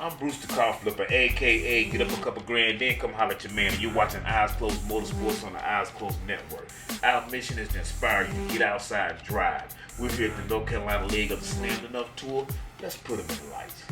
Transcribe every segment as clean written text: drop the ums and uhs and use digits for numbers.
I'm Bruce the Car Flipper, aka Get Up a Couple Grand, then come holler at your man. And you're watching Eyes Closed Motorsports on the Eyes Closed Network. Our mission is to inspire you to get outside and drive. We're here at the North Carolina leg of the Slammedenuff tour. Let's put them in the lights.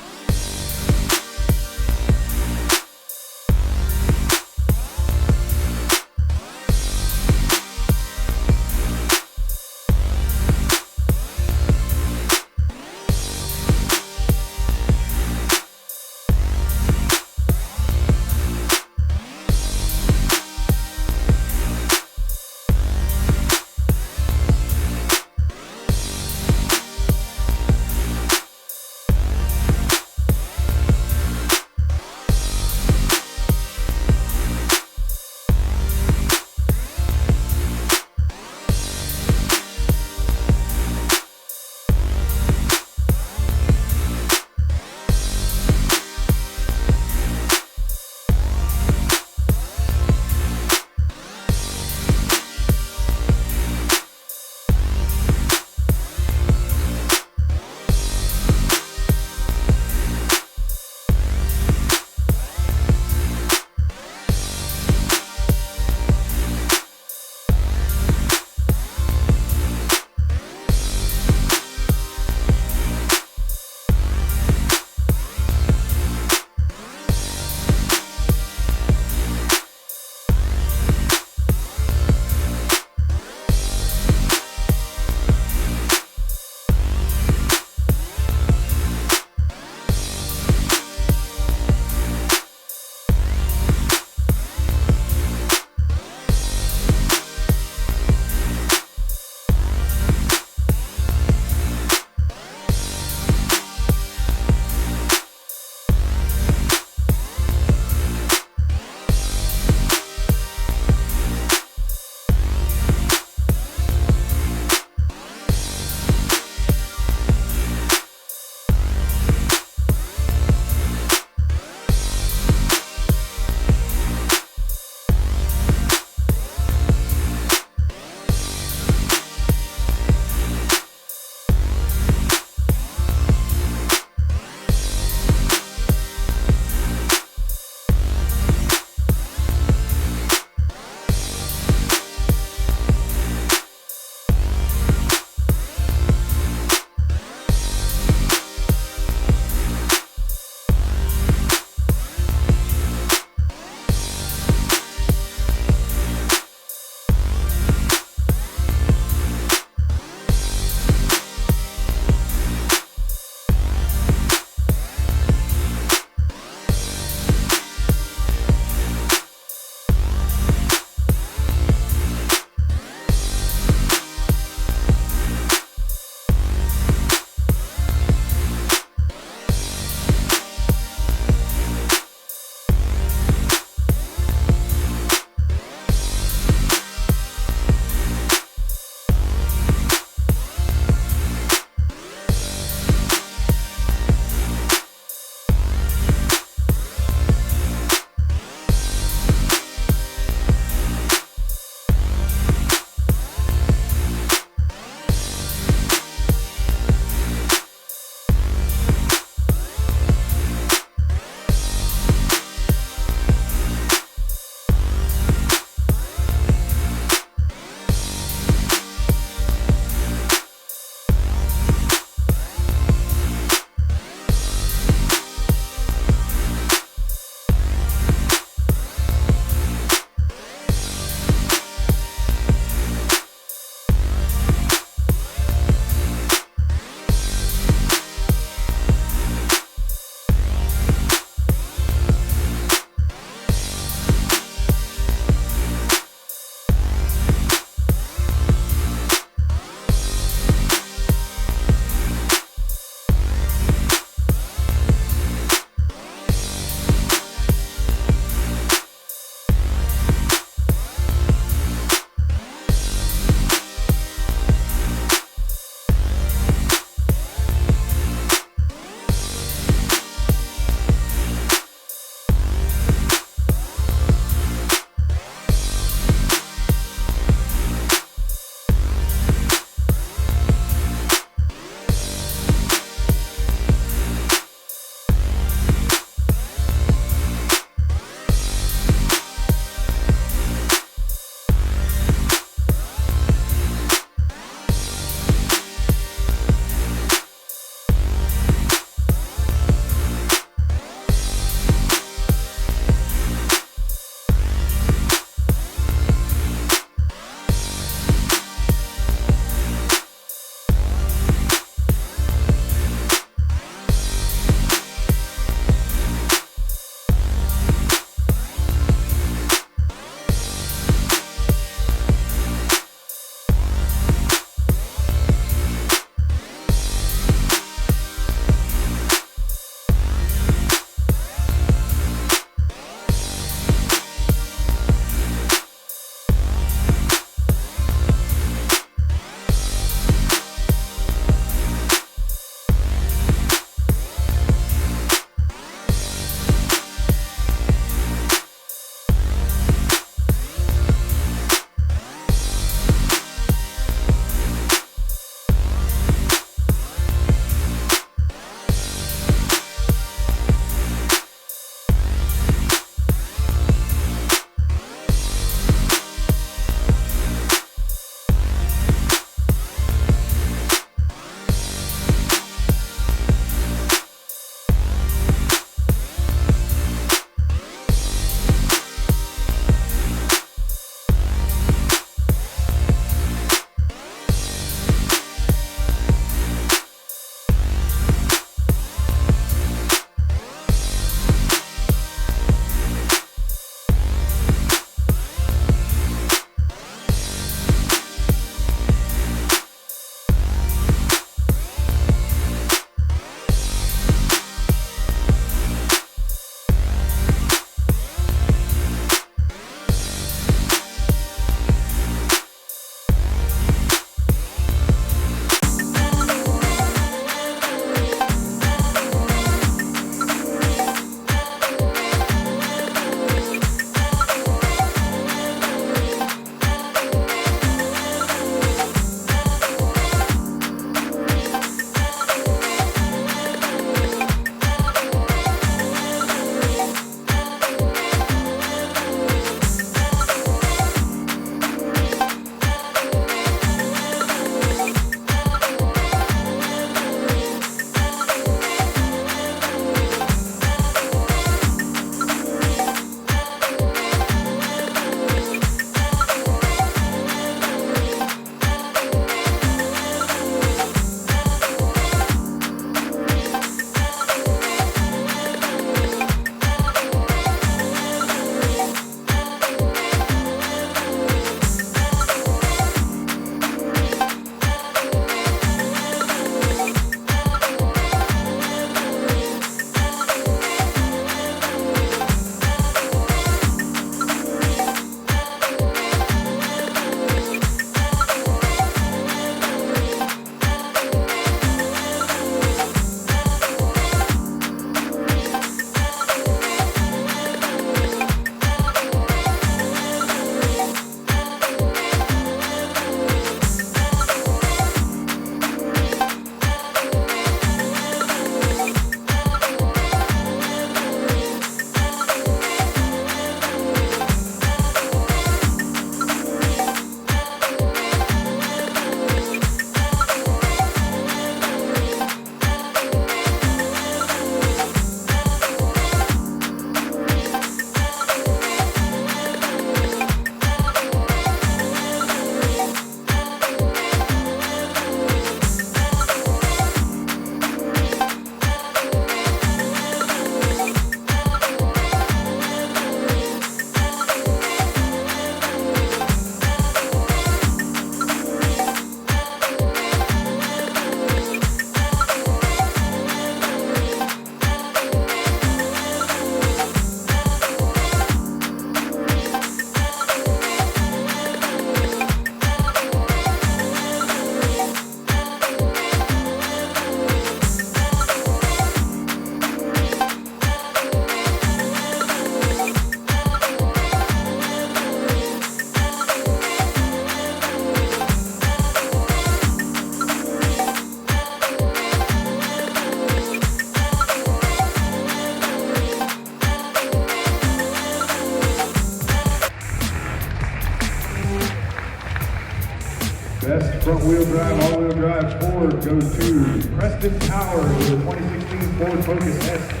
front-wheel drive, all-wheel drive Ford goes to Preston Powers with a 2016 Ford Focus ST.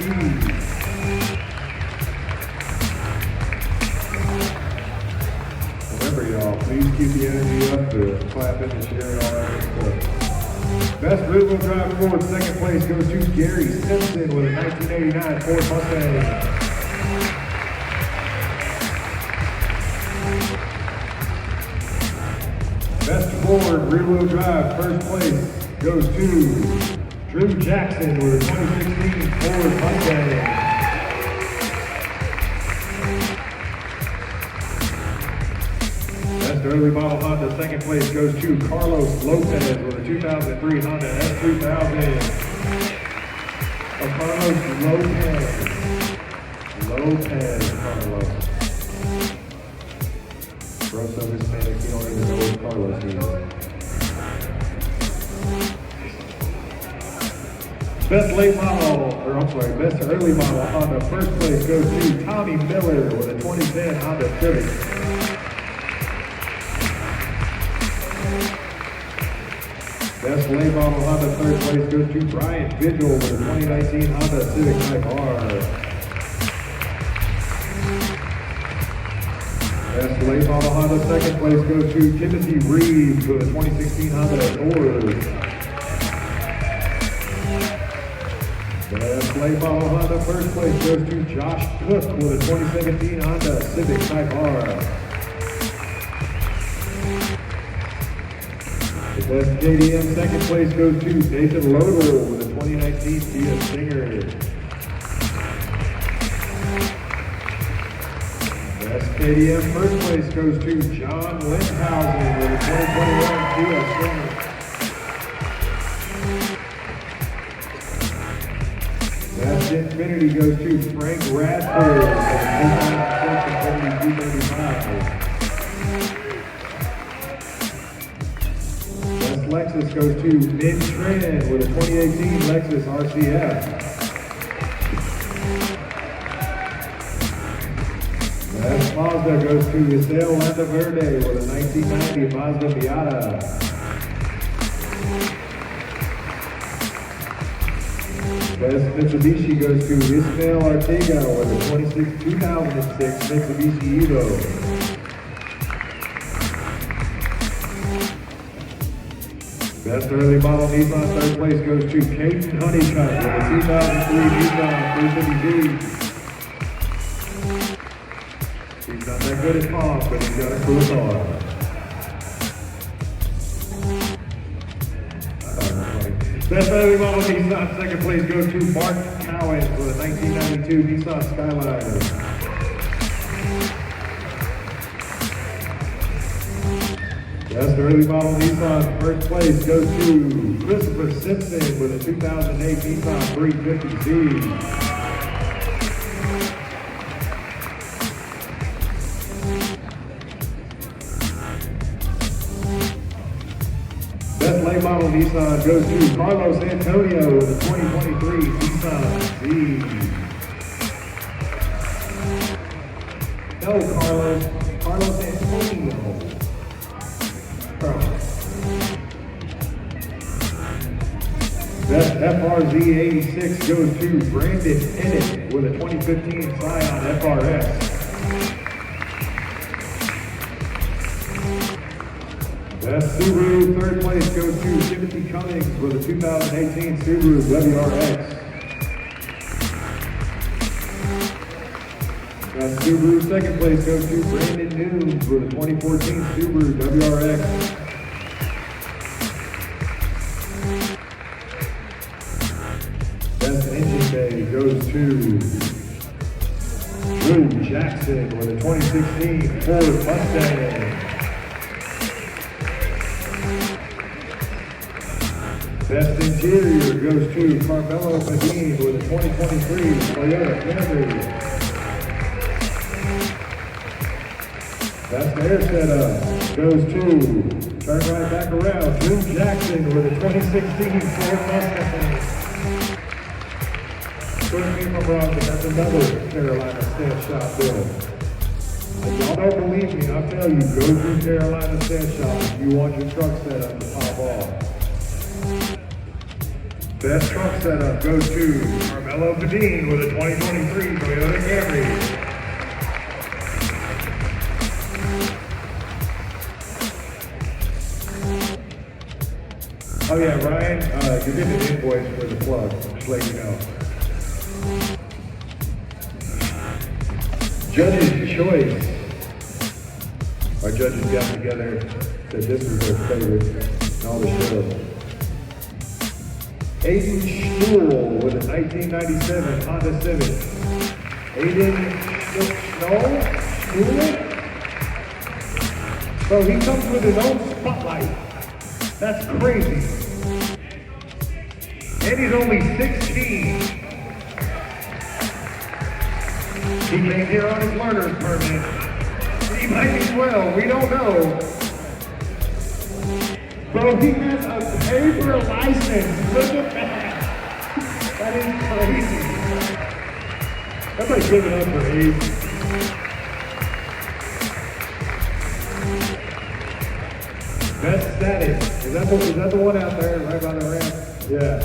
Remember, y'all, please keep the energy up, the clapping and sharing, all that good stuff. Best rear-wheel drive Ford, second place goes to Gary Simpson with a 1989 Ford Mustang. Best Ford rear-wheel drive, first place goes to Drew Jackson with a 2016 Ford Mustang. Best early model Honda, second place goes to Carlos Lopez with a 2003 Honda S2000. Carlos. Bro, so Hispanic, you don't even know what Carlos is. Best late model, best early model Honda, first place goes to Tommy Miller with a 2010 Honda Civic. Best late model Honda, third place goes to Brian Vigil with a 2019 Honda Civic Type R. Best late model Honda, second place goes to Timothy Reeves with a 2016 Honda Accord. Best late model Honda, first place goes to Josh Cook with a 2017 Honda Civic Type R. The best KDM, second place goes to Nathan Loder with a 2019 Kia Stinger. Best KDM, first place goes to John Lindhausen with a 2021 Kia Stinger. Best Infinity goes to Frank Radford with a 2006 Best Lexus goes to Min Tran with a 2018 Lexus RCF. Best Mazda goes to Isel Landaverde with a 1990 Mazda Miata. Best Mitsubishi goes to Ismael Arteaga with a 2006 Mitsubishi Evo. Best early model Nissan, third place goes to Caden Honeycutt with a 2003 Nissan 350Z. He's not that good at pump, but he's got a cool car. Best early model Nissan, second place goes to Mark Cowan with a 1992 Nissan Skyline. Best early model Nissan, first place goes to Christopher Simpson with a 2008 Nissan 350Z. Best late model Nissan goes to Carlos Antonio with a 2023 Nissan Z. No, Carlos Antonio. Best FRZ 86 goes to Brandon Ennett with a 2015 Scion FRS. Best Subaru, third place goes to Timothy Cummings with a 2018 Subaru WRX. Best Subaru, second place goes to Brandon Nunes with a 2014 Subaru WRX. Best Engine Bay goes to Drew Jackson with a 2016 Ford Mustang. Best Interior goes to Carmelo Medine with a 2023 Toyota Camry. Best Air Setup goes to, turn right back around, Drew Jackson with a 2016 Ford Mustang. Correct me if I'm wrong, but that's another Carolina stand shop build. Y'all don't believe me, I'll tell you, go through Carolina Set Shop if you want your truck setup to pop off. Best truck setup goes to Carmelo Padine with a 2023 Toyota Camry. Oh yeah, Ryan, you're getting an invoice for the plug, just let you know. Judge's choice. Our judges got together, said this was their favorite in all the shows. Aiden Stuhl with a 1997 Honda Civic. Aiden Stuhl? So he comes with his own spotlight. That's crazy. And he's only 16. He came here on his learner's permit. He might as well, we don't know. Bro, he has a paper license. Look at that. That is crazy. Everybody give it up for Abe. Best static. Is that the one out there right by the ramp? Yeah.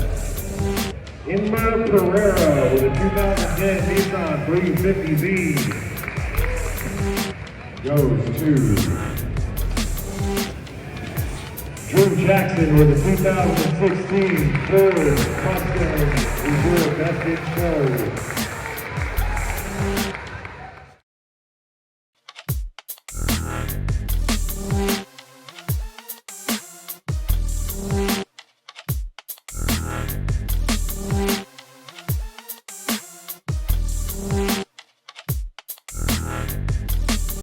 Inma Pereira with a 2010 Nissan 350Z goes to Drew Jackson with a 2016 Ford Mustang Reserve Best in Show.